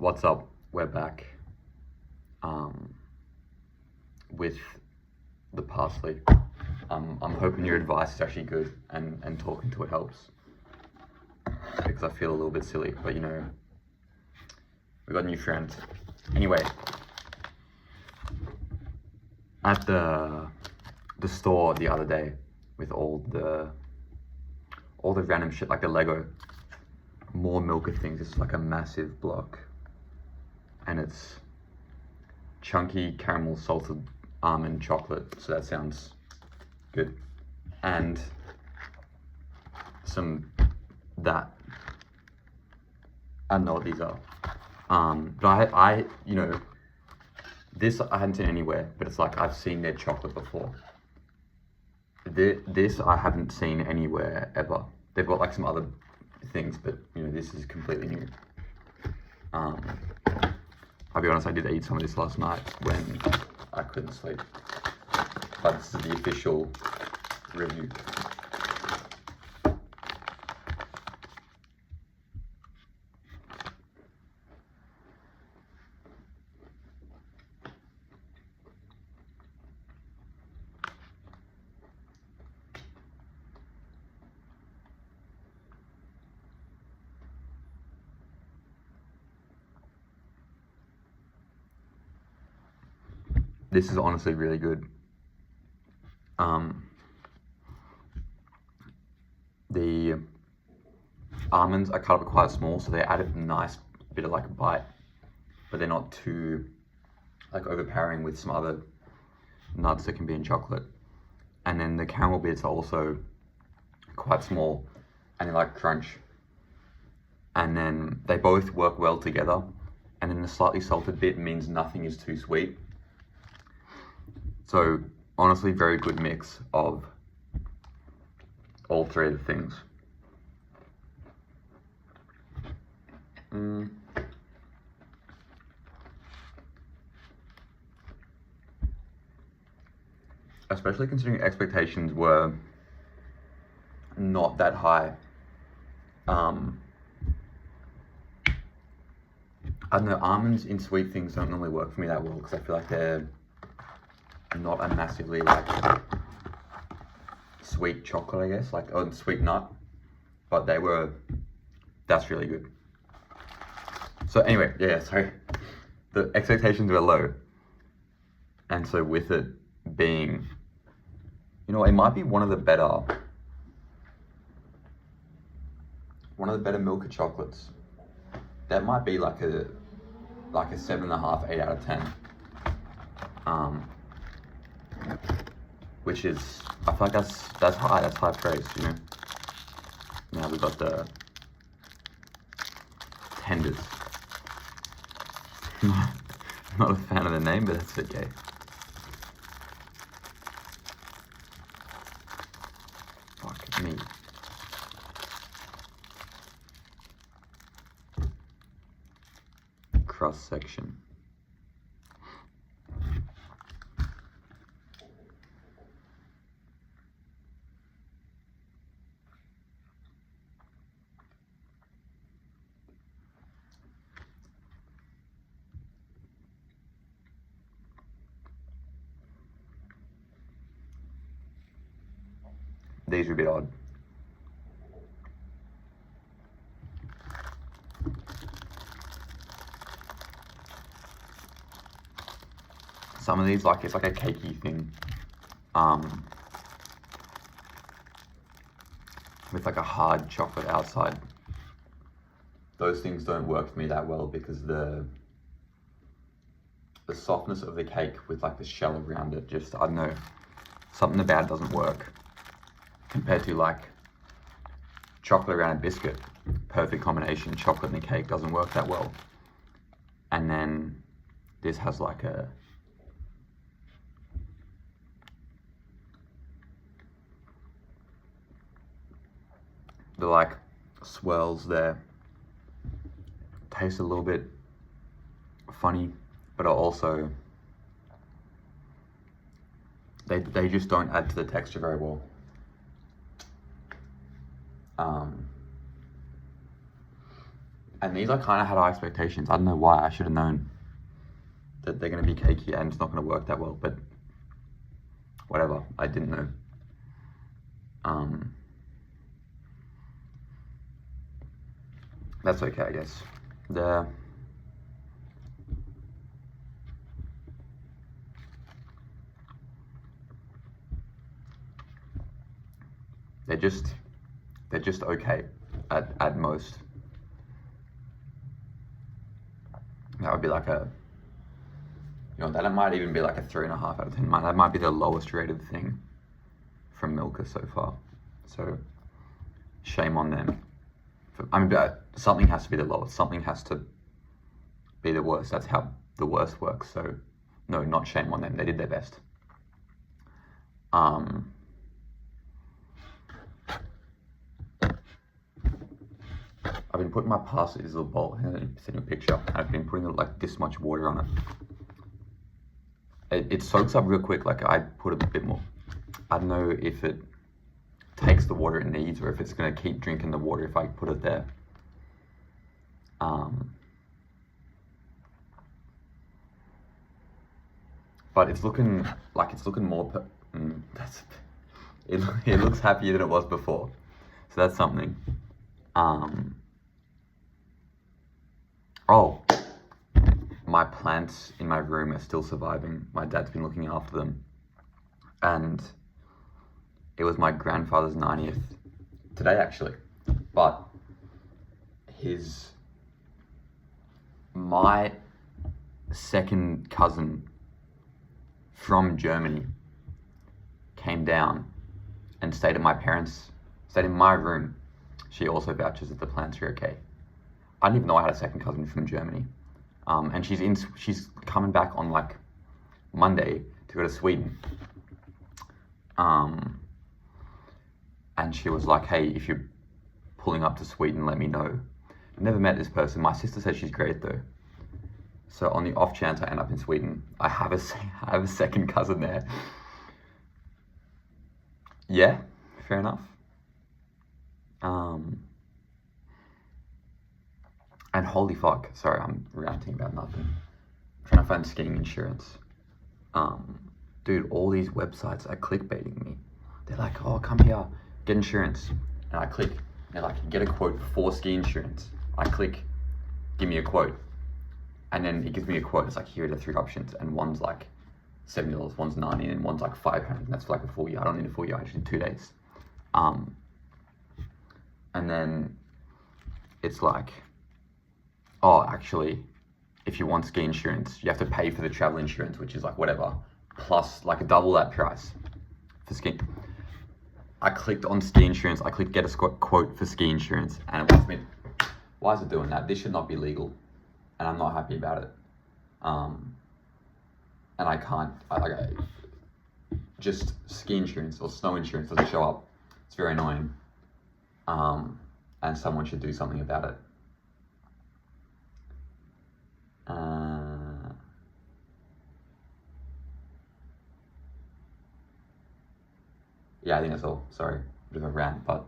What's up? We're back with the parsley. I'm hoping your advice is actually good and talking to it helps, because I feel a little bit silly, but you know, we got a new friend. Anyway, at the store the other day with all the random shit, like the Lego, more Milka things. It's like a massive block, and it's chunky caramel salted almond chocolate, so that sounds good, and that I don't know what these are, but I you know, this I hadn't seen anywhere, but it's like I've seen their chocolate before. This I haven't seen anywhere ever. They've got like some other things, but you know, this is completely new. I'll be honest, I did eat some of this last night when I couldn't sleep, but this is the official review. This is honestly really good. The almonds are cut up quite small, so they add a nice bit of like a bite, but they're not too like overpowering with some other nuts that can be in chocolate. And then the caramel bits are also quite small and they like crunch. And then they both work well together. And then the slightly salted bit means nothing is too sweet. So honestly, very good mix of all three of the things. Especially considering expectations were not that high. I don't know, almonds in sweet things don't normally work for me that well, because I feel like they're not a massively like sweet chocolate, I guess, like, or sweet nut, but that's really good. So anyway, yeah, sorry, the expectations were low, and so with it being, you know, it might be one of the better Milka chocolates. That might be like a 7.5, 8 out of 10. Which is, I feel like that's high praise, you know. Now we got the tenders. Not a fan of the name, but that's okay. Fuck me. Cross section. These are a bit odd. Some of these, like, it's like a cakey thing, with like a hard chocolate outside. Those things don't work for me that well, because the softness of the cake with like the shell around it, just, I don't know, something about it doesn't work, compared to like chocolate around a biscuit. Perfect combination. Chocolate and the cake doesn't work that well. And then this has like the like swirls there taste a little bit funny, but are also, they just don't add to the texture very well. And these I kind of had high expectations. I don't know why. I should have known that they're going to be cakey and it's not going to work that well. But whatever. I didn't know. That's okay, I guess. They're just okay at most. That would be like a, that might even be like a 3.5 out of 10. That might be the lowest rated thing from Milka so far. So shame on them. Something has to be the lowest. Something has to be the worst. That's how the worst works. So no, not shame on them. They did their best. I've been putting my pasta in this little bowl. I'm going to send you a picture. I've been putting like this much water on it. It soaks up real quick. Like I put a bit more. I don't know if it takes the water it needs or if it's going to keep drinking the water if I put it there. But it's looking more. It looks happier than it was before. So that's something. Oh, my plants in my room are still surviving. My dad's been looking after them. And it was my grandfather's 90th today, actually. But my second cousin from Germany came down and stayed in my room. She also vouches that the plants are okay. I didn't even know I had a second cousin from Germany. And she's coming back on like Monday to go to Sweden. And she was like, hey, if you're pulling up to Sweden, let me know. Never met this person. My sister says she's great though. So on the off chance I end up in Sweden, I have a second cousin there. Yeah, fair enough. And holy fuck, sorry, I'm ranting about nothing. I'm trying to find skiing insurance. Dude, all these websites are clickbaiting me. They're like, oh, come here, get insurance. And I click, they're like, get a quote for ski insurance. I click, give me a quote. And then it gives me a quote. It's like, here are the 3 options. And one's like $70, one's $90, and one's like $500. And that's for like a full year. I don't need a full year, I just need 2 days. And then it's like, oh, actually, if you want ski insurance, you have to pay for the travel insurance, which is like whatever, plus like double that price for ski. I clicked on ski insurance. I clicked get a quote for ski insurance, and it wants me, why is it doing that? This should not be legal, and I'm not happy about it. And I can't, just ski insurance or snow insurance doesn't show up. It's very annoying. And someone should do something about it. Yeah, I think that's all. Sorry, bit of a rant, but